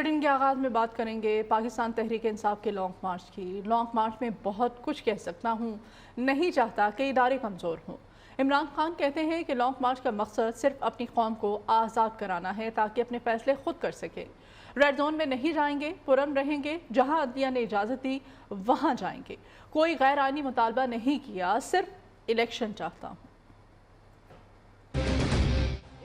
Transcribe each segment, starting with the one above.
Bulletin کے آغاز میں بات کریں گے پاکستان تحریک انصاف کے لانگ مارچ کی۔ لانگ مارچ میں بہت کچھ کہہ سکتا ہوں، نہیں چاہتا کہ ادارے کمزور ہوں۔ عمران خان کہتے ہیں کہ لانگ مارچ کا مقصد صرف اپنی قوم کو آزاد کرانا ہے تاکہ اپنے فیصلے خود کر سکے۔ ریڈ زون میں نہیں جائیں گے، پرامن رہیں گے، جہاں عدلیہ نے اجازت دی وہاں جائیں گے۔ کوئی غیر آئینی مطالبہ نہیں کیا، صرف الیکشن چاہتا ہوں۔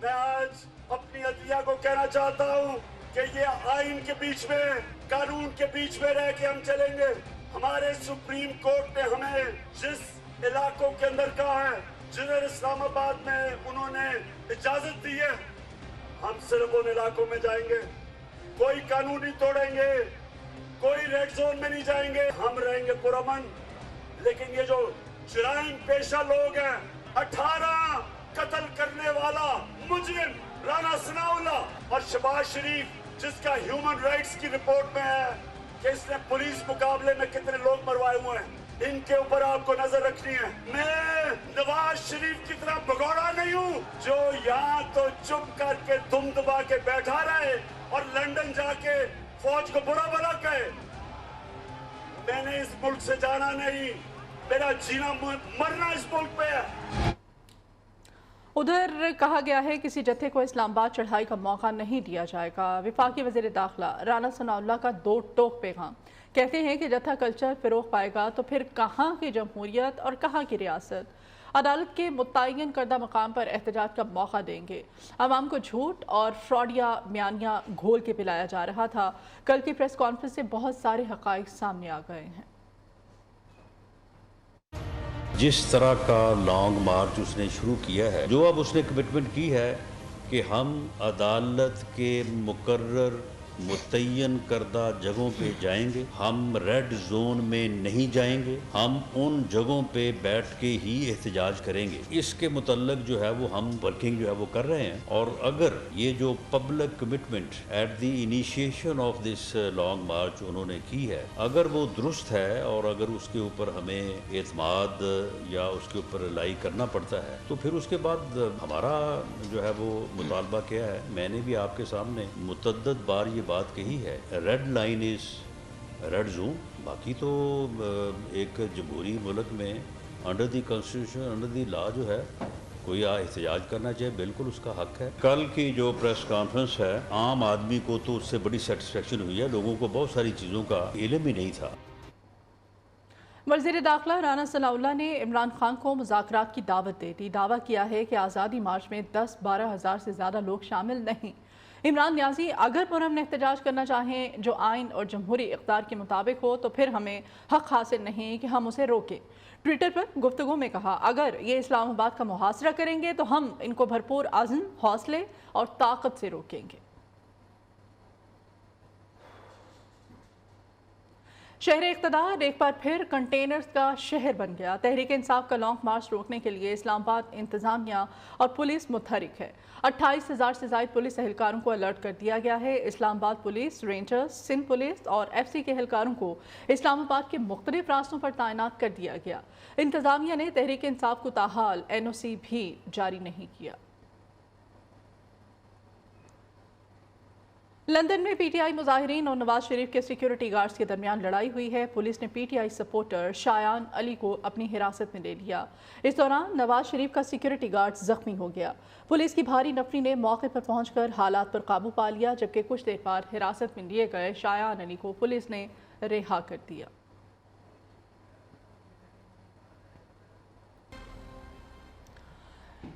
میں آج اپنی عدلیہ کو کہنا چاہتا ہوں کہ یہ آئین کے بیچ میں، قانون کے بیچ میں رہ کے ہم چلیں گے۔ ہمارے سپریم کورٹ نے ہمیں جس علاقوں کے اندر کہا ہے، جنہیں اسلام آباد میں انہوں نے اجازت دی ہے، ہم صرف ان علاقوں میں جائیں گے۔ کوئی قانون نہیں توڑیں گے، کوئی ریڈ زون میں نہیں جائیں گے، ہم رہیں گے پرامن۔ لیکن یہ جو جرائم پیشہ لوگ ہیں، 18 قتل کرنے والا مجرم رانا ثناءاللہ اور شہباز شریف، جس کا ہیومن رائٹس کی رپورٹ میں ہے کہ اس نے پولیس مقابلے میں کتنے لوگ مروائے ہوئے ہیں، ان کے اوپر آپ کو نظر رکھنی ہے۔ میں نواز شریف کی طرح بگوڑا نہیں ہوں جو یہاں تو چپ کر کے دم دبا کے بیٹھا رہے اور لندن جا کے فوج کو برا بھلا کہے۔ میں نے اس ملک سے جانا نہیں، میرا جینا مرنا اس ملک پہ ہے۔ ادھر کہا گیا ہے کسی جتھے کو اسلام آباد چڑھائی کا موقع نہیں دیا جائے گا۔ وفاقی وزیر داخلہ رانا ثناءاللہ کا دو ٹوک پیغام، کہتے ہیں کہ جتھا کلچر فروغ پائے گا تو پھر کہاں کی جمہوریت اور کہاں کی ریاست۔ عدالت کے متعین کردہ مقام پر احتجاج کا موقع دیں گے۔ عوام کو جھوٹ اور فراڈیا بیانیہ گھول کے پلایا جا رہا تھا۔ کل کی پریس کانفرنس سے بہت سارے حقائق سامنے آ گئے ہیں۔ جس طرح کا لانگ مارچ اس نے شروع کیا ہے، جو اب اس نے کمٹمنٹ کی ہے کہ ہم عدالت کے مقرر متعین کردہ جگہوں پہ جائیں گے، ہم ریڈ زون میں نہیں جائیں گے، ہم ان جگہوں پہ بیٹھ کے ہی احتجاج کریں گے، اس کے متعلق جو ہے وہ ہم ورکنگ جو ہے وہ کر رہے ہیں۔ اور اگر یہ جو public commitment at the initiation of this long march انہوں نے کی ہے، اگر وہ درست ہے اور اگر اس کے اوپر ہمیں اعتماد یا اس کے اوپر لائی کرنا پڑتا ہے، تو پھر اس کے بعد ہمارا جو ہے وہ مطالبہ کیا ہے۔ میں نے بھی آپ کے سامنے متعدد بار یہ بات کہی ہے، red line is red zone. باقی تو ایک جمہوری ملک میں under the constitution, under the law جو ہے کوئی احتجاج کرنا چاہے، بالکل اس کا حق ہے۔ کل کی جو پریس کانفرنس ہے، عام آدمی کو تو اس سے بڑی سیٹسفیکشن ہوئی ہے، لوگوں کو بہت ساری چیزوں کا علم ہی نہیں تھا۔ وزیر داخلہ رانا ثناءاللہ نے عمران خان کو مذاکرات کی دعوت دے دی۔ دعویٰ کیا ہے کہ آزادی مارچ میں 10-12 ہزار سے زیادہ لوگ شامل نہیں۔ عمران نیازی اگر پرامن احتجاج کرنا چاہیں جو آئین اور جمہوری اقدار کے مطابق ہو تو پھر ہمیں حق حاصل نہیں کہ ہم اسے روکیں۔ ٹویٹر پر گفتگو میں کہا، اگر یہ اسلام آباد کا محاصرہ کریں گے تو ہم ان کو بھرپور عزم، حوصلے اور طاقت سے روکیں گے۔ شہر اقتدار ایک بار پھر کنٹینرز کا شہر بن گیا۔ تحریک انصاف کا لانگ مارچ روکنے کے لیے اسلام آباد انتظامیہ اور پولیس متحرک ہے۔ 28,000 سے زائد پولیس اہلکاروں کو الرٹ کر دیا گیا ہے۔ اسلام آباد پولیس، رینجرز، سندھ پولیس اور ایف سی کے اہلکاروں کو اسلام آباد کے مختلف راستوں پر تعینات کر دیا گیا۔ انتظامیہ نے تحریک انصاف کو تاحال NOC بھی جاری نہیں کیا۔ لندن میں پی ٹی آئی مظاہرین اور نواز شریف کے سیکیورٹی گارڈز کے درمیان لڑائی ہوئی ہے۔ پولیس نے پی ٹی آئی سپورٹر شایان علی کو اپنی حراست میں لے لیا۔ اس دوران نواز شریف کا سیکیورٹی گارڈ زخمی ہو گیا۔ پولیس کی بھاری نفری نے موقع پر پہنچ کر حالات پر قابو پا لیا، جبکہ کچھ دیر بعد حراست میں لیے گئے شایان علی کو پولیس نے رہا کر دیا۔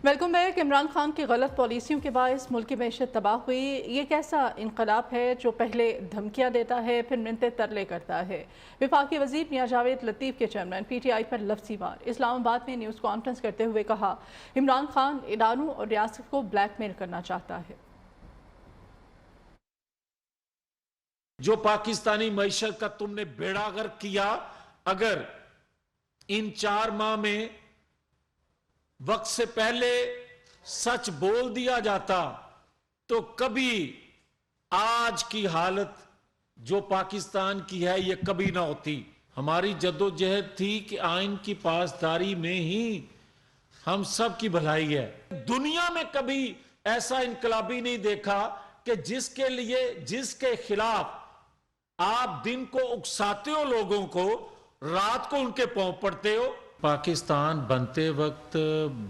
Welcome back. عمران خان کی غلط پالیسیوں کے باعث ملکی معیشت تباہ ہوئی۔ یہ کیسا انقلاب ہے جو پہلے دھمکیاں دیتا ہے پھر منتیں ترلے کرتا ہے؟ وفاقی وزیر میاں جاوید لطیف کے چیئرمین پی ٹی آئی پر لفظی وار۔ اسلام آباد میں نیوز کانفرنس کرتے ہوئے کہا، عمران خان اداروں اور ریاست کو بلیک میل کرنا چاہتا ہے۔ جو پاکستانی معیشت کا تم نے بیڑا غرق کیا، اگر ان 4 ماہ میں وقت سے پہلے سچ بول دیا جاتا تو کبھی آج کی حالت جو پاکستان کی ہے یہ کبھی نہ ہوتی۔ ہماری جدوجہد تھی کہ آئین کی پاسداری میں ہی ہم سب کی بھلائی ہے۔ دنیا میں کبھی ایسا انقلابی نہیں دیکھا کہ جس کے خلاف آپ دن کو اکساتے ہو لوگوں کو, رات کو ان کے پاؤں پڑتے ہو. پاکستان بنتے وقت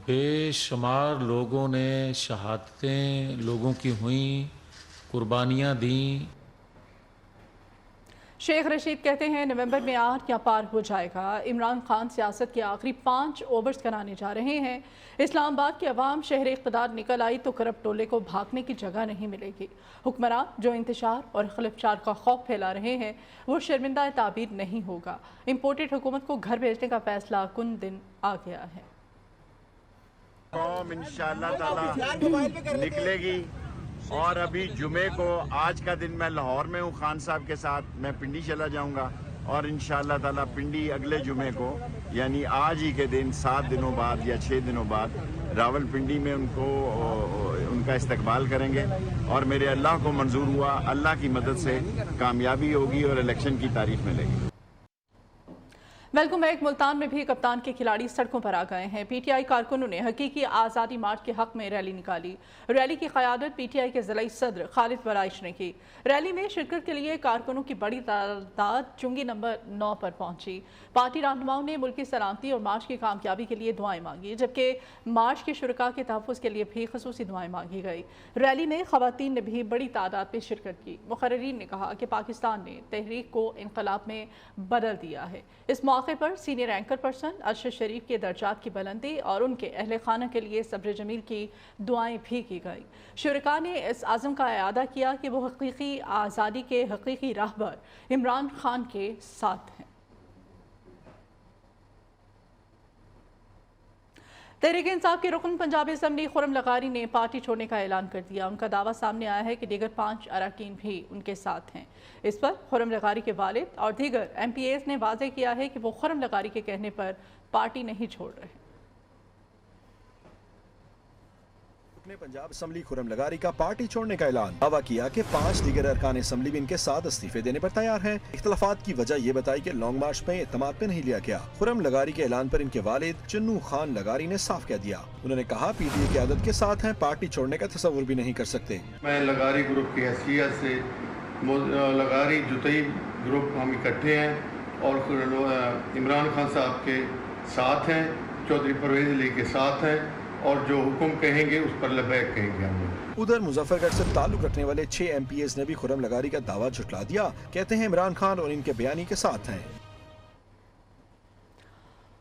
بے شمار لوگوں نے شہادتیں لوگوں کی ہوئیں, قربانیاں دیں. شیخ رشید کہتے ہیں نومبر میں آر کیا پار ہو جائے گا. عمران خان سیاست کے آخری 5 اوورز کرانے جا رہے ہیں. اسلام آباد کی عوام شہر اقتدار نکل آئی تو کرپٹ ٹولے کو بھاگنے کی جگہ نہیں ملے گی. حکمراں جو انتشار اور خلفشار کا خوف پھیلا رہے ہیں وہ شرمندہ تعبیر نہیں ہوگا. امپورٹڈ حکومت کو گھر بھیجنے کا فیصلہ کن دن آ گیا ہے. قوم انشاءاللہ تعالی نکلے گی. اور ابھی جمعے کو, آج کا دن میں لاہور میں ہوں خان صاحب کے ساتھ, میں پنڈی چلا جاؤں گا اور انشاءاللہ تعالی پنڈی اگلے جمعے کو یعنی آج ہی کے دن 7 دنوں بعد یا 6 دنوں بعد راول پنڈی میں ان کا استقبال کریں گے. اور میرے اللہ کو منظور ہوا, اللہ کی مدد سے کامیابی ہوگی اور الیکشن کی تاریخ ملے گی. Welcome back. ملتان میں بھی کپتان کے کھلاڑی سڑکوں پر آ گئے ہیں. پی ٹی آئی کارکنوں نے حقیقی آزادی مارچ کے حق میں ریلی نکالی. ریلی کی قیادت پی ٹی آئی کے ضلعی صدر خالد برائش نے کی. ریلی میں شرکت کے لیے کارکنوں کی بڑی تعداد چنگی نمبر 9 پر پہنچی. پارٹی رہنماؤں نے ملک کی سلامتی اور مارچ کی کامیابی کے لیے دعائیں مانگی, جبکہ مارچ کے شرکاء کے تحفظ کے لیے بھی خصوصی دعائیں مانگی گئی. ریلی میں خواتین نے بھی بڑی تعداد میں شرکت کی. مقررین نے کہا کہ پاکستان نے تحریک کو انقلاب میں بدل دیا ہے. اس موقع پر سینئر اینکر پرسن ارشد شریف کے درجات کی بلندی اور ان کے اہل خانہ کے لیے صبر جمیل کی دعائیں بھی کی گئی. شرکاء نے اس عزم کا اعادہ کیا کہ وہ حقیقی آزادی کے حقیقی راہبر عمران خان کے ساتھ ہیں. تحریک انصاف کے رکن پنجاب اسمبلی خرم لغاری نے پارٹی چھوڑنے کا اعلان کر دیا. ان کا دعویٰ سامنے آیا ہے کہ دیگر 5 اراکین بھی ان کے ساتھ ہیں. اس پر خرم لغاری کے والد اور دیگر ایم پی ایز نے واضح کیا ہے کہ وہ خرم لغاری کے کہنے پر پارٹی نہیں چھوڑ رہے. پنجاب اسمبلی خرم لغاری کا پارٹی چھوڑنے کا اعلان. دعویٰ کیا کہ 5 دیگر ارکان اسمبلی بھی ان کے ساتھ استعفے دینے پر تیار ہیں. اختلافات کی وجہ یہ بتائی کہ لانگ مارچ میں اعتماد پہ نہیں لیا گیا. خرم لغاری کے اعلان پر ان کے والد چنو خان لغاری نے صاف کہہ دیا. انہوں نے کہا پی ٹی آئی قیادت کے ساتھ ہیں, پارٹی چھوڑنے کا تصور بھی نہیں کر سکتے. میں لغاری گروپ کی حیثیت سے لغاری جتئی گروپ ہم اکٹھے ہیں اور عمران خان صاحب کے ساتھ ہیں, چودھری پرویز علی کے ساتھ ہیں اور جو حکم کہیں گے اس پر لبیک کہیں گے ہم. ادھر مظفر گڑھ سے تعلق رکھنے والے 6 ایم پی ایز نے بھی خرم لغاری کا دعویٰ جھٹلا دیا. کہتے ہیں عمران خان اور ان کے بیانی کے ساتھ ہیں.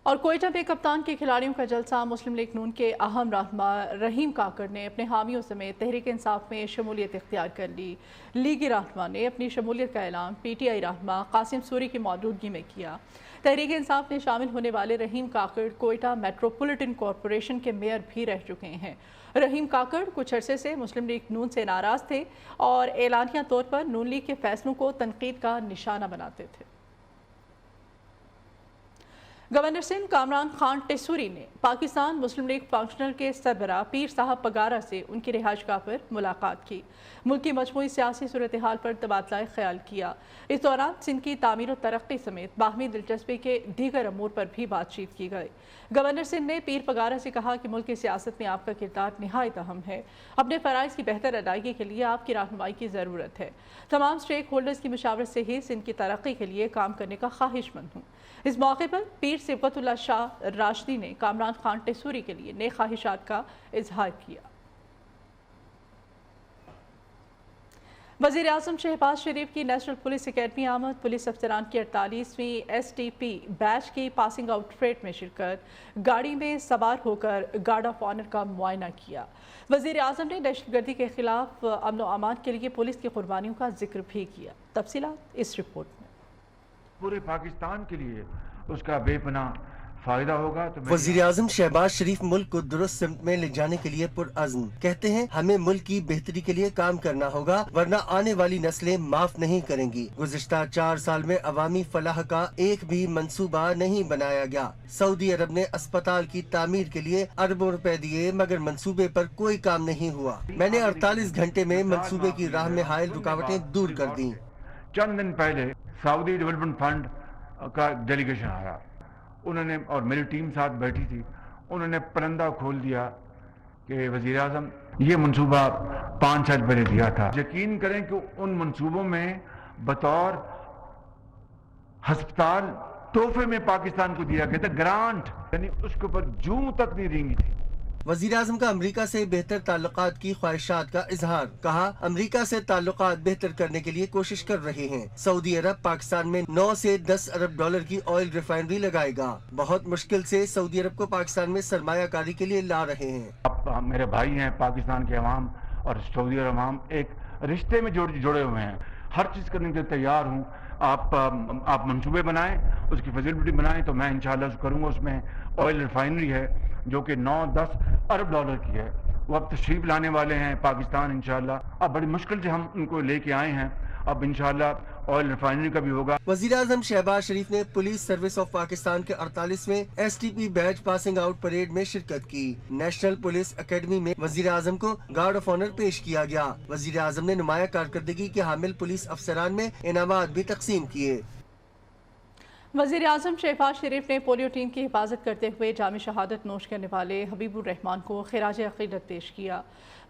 اور کوئٹہ میں کپتان کے کھلاڑیوں کا جلسہ. مسلم لیگ نون کے اہم رہنما رحیم کاکڑ نے اپنے حامیوں سمیت تحریک انصاف میں شمولیت اختیار کر لی. لیگی رہنما نے اپنی شمولیت کا اعلان پی ٹی آئی رہنما قاسم سوری کی موجودگی میں کیا. تحریک انصاف میں شامل ہونے والے رحیم کاکڑ کوئٹہ میٹروپولیٹن کارپوریشن کے میئر بھی رہ چکے ہیں. رحیم کاکڑ کچھ عرصے سے مسلم لیگ نون سے ناراض تھے اور اعلانیہ طور پر نون لیگ کے فیصلوں کو تنقید کا نشانہ بناتے تھے. گورنر سندھ کامران خان ٹیسوری نے پاکستان مسلم لیگ فنکشنل کے سربراہ پیر صاحب پگارا سے ان کی رہائش گاہ پر ملاقات کی. ملک کی مجموعی سیاسی صورتحال پر تبادلہ خیال کیا. اس دوران سندھ کی تعمیر و ترقی سمیت باہمی دلچسپی کے دیگر امور پر بھی بات چیت کی گئی. گورنر سندھ نے پیر پگارا سے کہا کہ ملک کی سیاست میں آپ کا کردار نہایت اہم ہے. اپنے فرائض کی بہتر ادائیگی کے لیے آپ کی رہنمائی کی ضرورت ہے. تمام اسٹیک ہولڈرز کی مشاورت سے ہی سندھ کی ترقی کے لیے کام کرنے کا خواہش مند ہوں. اس موقع پر پیر صفت اللہ شاہ راشدی نے کامران خان ٹیسوری کے لیے نیک خواہشات کا اظہار کیا. وزیر اعظم شہباز شریف کی نیشنل پولیس اکیڈمی آمد. پولیس افسران کی 48ویں ایس ٹی پی بیچ کی پاسنگ آؤٹ پریڈ میں شرکت. گاڑی میں سوار ہو کر گارڈ آف آنر کا معائنہ کیا. وزیر اعظم نے دہشت گردی کے خلاف امن و امان کے لیے پولیس کی قربانیوں کا ذکر بھی کیا. تفصیلات اس رپورٹ میں. پورے پاکستان کے لیے اس کا بے پناہ فائدہ ہوگا. وزیر اعظم شہباز شریف ملک کو درست سمت میں لے جانے کے لیے پرعزم. کہتے ہیں ہمیں ملک کی بہتری کے لیے کام کرنا ہوگا ورنہ آنے والی نسلیں معاف نہیں کریں گی. گزشتہ 4 سال میں عوامی فلاح کا ایک بھی منصوبہ نہیں بنایا گیا. سعودی عرب نے اسپتال کی تعمیر کے لیے اربوں روپے دیے مگر منصوبے پر کوئی کام نہیں ہوا. میں نے 48 گھنٹے میں منصوبے کی راہ میں حائل رکاوٹیں دور کر دیں. چند دن پہلے سعودی ڈیولپمنٹ فنڈ کا ڈیلیگیشن آیا, انہوں نے اور میری ٹیم ساتھ بیٹھی تھی, انہوں نے پرندہ کھول دیا کہ وزیر اعظم یہ منصوبہ 5 بجے دیا تھا. یقین کریں کہ ان منصوبوں میں بطور ہسپتال تحفے میں پاکستان کو دیا گیا تھا، گرانٹ، یعنی اس کے اوپر جوں تک نہیں رینگی تھی. وزیر اعظم کا امریکہ سے بہتر تعلقات کی خواہشات کا اظہار. کہا امریکہ سے تعلقات بہتر کرنے کے لیے کوشش کر رہے ہیں. سعودی عرب پاکستان میں 9 سے 10 ارب ڈالر کی آئل ریفائنری لگائے گا. بہت مشکل سے سعودی عرب کو پاکستان میں سرمایہ کاری کے لیے لا رہے ہیں. اب میرے بھائی ہیں پاکستان کے عوام اور سعودی عرب عوام ایک رشتے میں جڑے ہوئے ہیں. ہر چیز کرنے کے لیے تیار ہوں. آپ منصوبے بنائیں، اس کی فیزیبلٹی بنائیں تو میں انشاءاللہ اس کروں گا. اس میں آئل ریفائنری ہے جو کہ 9-10 ارب ڈالر کی ہے، وہ اب تشریف لانے والے ہیں پاکستان انشاءاللہ. اب بڑی مشکل سے ہم ان کو لے کے آئے ہیں. اب انشاءاللہ آئل ریفائنری کا بھی ہوگا. وزیر اعظم شہباز شریف نے پولیس سروس آف پاکستان کے 48ویں STP بیچ پاسنگ آؤٹ پریڈ میں شرکت کی. نیشنل پولیس اکیڈمی میں وزیر اعظم کو گارڈ آف آنر پیش کیا گیا. وزیر اعظم نے نمایاں کارکردگی کے حامل پولیس افسران میں انعامات بھی تقسیم کیے. وزیر اعظم شہباز شریف نے پولیو ٹیم کی حفاظت کرتے ہوئے جام شہادت نوش کرنے والے حبیب الرحمان کو خراج عقیدت پیش کیا.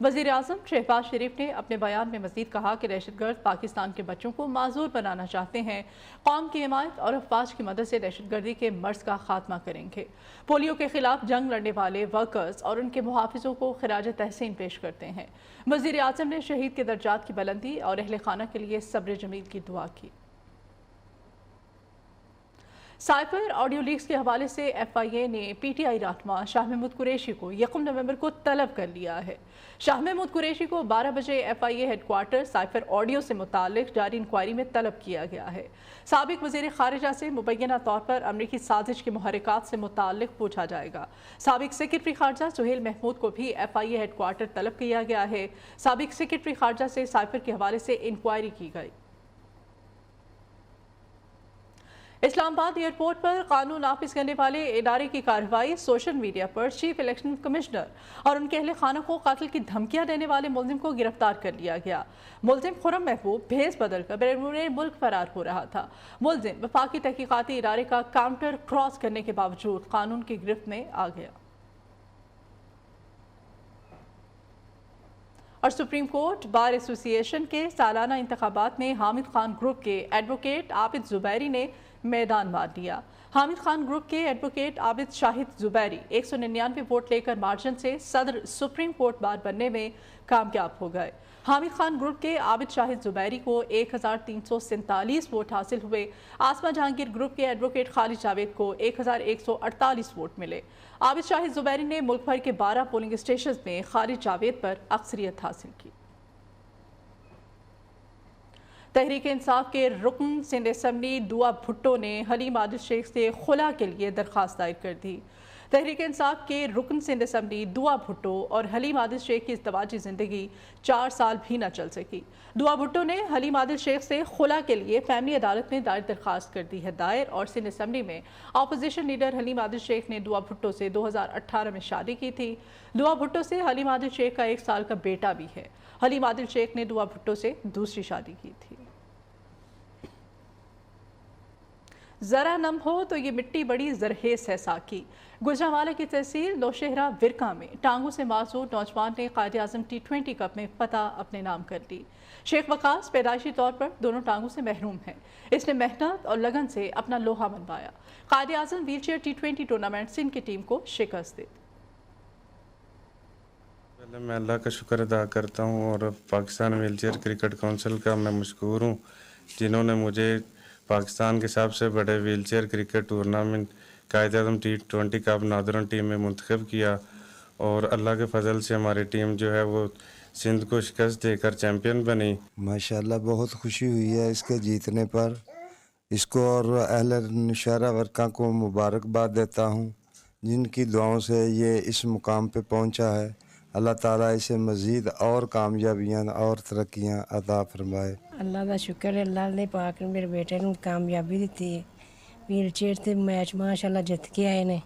وزیر اعظم شہباز شریف نے اپنے بیان میں مزید کہا کہ دہشت گرد پاکستان کے بچوں کو معذور بنانا چاہتے ہیں. قوم کی حمایت اور افواج کی مدد سے دہشت گردی کے مرض کا خاتمہ کریں گے. پولیو کے خلاف جنگ لڑنے والے ورکرز اور ان کے محافظوں کو خراج تحسین پیش کرتے ہیں. وزیر اعظم نے شہید کے درجات کی بلندی اور اہل خانہ کے لیے صبر جمیل کی دعا کی. سائفر آڈیو لیکس کے حوالے سے FIA نے PTI رہنما شاہ محمود قریشی کو 1 نومبر کو طلب کر لیا ہے. شاہ محمود قریشی کو 12 بجے FIA headquarter cipher audio سے متعلق جاری انکوائری میں طلب کیا گیا ہے. سابق وزیر خارجہ سے مبینہ طور پر امریکی سازش کے محرکات سے متعلق پوچھا جائے گا. سابق سیکرٹری خارجہ سہیل محمود کو بھی FIA ہیڈ کوارٹر طلب کیا گیا ہے. سابق سیکرٹری خارجہ سے سائفر کے حوالے سے انکوائری کی گئی. اسلام آباد ایئرپورٹ پر قانون نافذ کرنے والے ادارے کی کارروائی. سوشل میڈیا پر چیف الیکشن کمشنر اور ان کے اہل خانہ کو قتل کی دھمکیاں دینے والے ملزم کو گرفتار کر لیا گیا. ملزم خرم محبوب بھیس بدل کر بیرون ملک فرار ہو رہا تھا. ملزم وفاقی تحقیقاتی ادارے کا کاؤنٹر کراس کرنے کے باوجود قانون کی گرفت میں آ گیا. اور سپریم کورٹ بار ایسوسی ایشن کے سالانہ انتخابات میں حامد خان گروپ کے ایڈوکیٹ عابد زبیری نے میدان مار لیا. حامد خان گروپ کے ایڈوکیٹ عابد شاہد زبیری 199 ووٹ لے کر مارجن سے صدر سپریم کورٹ بار بننے میں کامیاب ہو گئے. حامد خان گروپ کے عابد شاہد زبیری کو 1347 ووٹ حاصل ہوئے. آسما جہانگیر گروپ کے ایڈوکیٹ خالد جاوید کو 1148 ووٹ ملے. عابد شاہد زبیری نے ملک بھر کے 12 پولنگ اسٹیشنز میں خالد جاوید پر اکثریت حاصل کی. تحریک انصاف کے رکن سندھ اسمبلی دعا بھٹو نے حلیم عادل شیخ سے خلا کے لیے درخواست دائر کر دی. تحریک انصاف کے رکن سندھ اسمبلی دعا بھٹو اور حلیم عادل شیخ کی ازدواجی زندگی 4 سال بھی نہ چل سکی. دعا بھٹو نے حلیم عادل شیخ سے خلا کے لیے فیملی عدالت میں دائر درخواست کر دی ہے دائر. اور سندھ اسمبلی میں اپوزیشن لیڈر حلیم عادل شیخ نے دعا بھٹو سے 2018 میں شادی کی تھی. دعا بھٹو سے حلیم عادل شیخ کا 1 سال کا بیٹا بھی ہے. حلیم عادل شیخ نے دعا بھٹو سے دوسری شادی کی تھی. ذرا نم ہو تو یہ مٹی بڑی زرخیز ہے ساکی. گجرانوالہ کی تحصیل نوشہرہ ورکا میں ٹانگوں سے معذور نوجوان نے قائد اعظم T20 کپ میں فتح اپنے نام کر لی. شیخ وقاص پیدائشی طور پر دونوں ٹانگوں سے محروم ہے. اس نے محنت اور لگن سے اپنا لوہا منوایا. Quaid-e-Azam wheel chair T20 tournament Sindh کی ٹیم کو شکست دی. میں اللہ کا شکر ادا کرتا ہوں اور Pakistan wheel chair cricket council کا میں مشکور ہوں جنہوں نے مجھے پاکستان کے سب سے بڑے wheel chair cricket tournament Quaid Azam T20 cup Northern team میں منتخب کیا. اور اللہ کے فضل سے ہماری ٹیم جو ہے وہ سندھ کو شکست دے کر چیمپئن بنی. ماشاءاللہ بہت خوشی ہوئی ہے اس کے جیتنے پر. اس کو اور اہل نوشہرہ ورکا کو مبارکباد دیتا ہوں جن کی دعاؤں سے یہ اس مقام پہ پہنچا ہے. اللہ تعالیٰ اسے مزید اور کامیابیاں اور ترقیاں عطا فرمائے. اللہ کا شکر ہے اللہ نے پاک نے میرے بیٹے نوں کامیابی دیتی ہے. ویل چیئر تے میچ ماشاءاللہ جت کے آئے نے.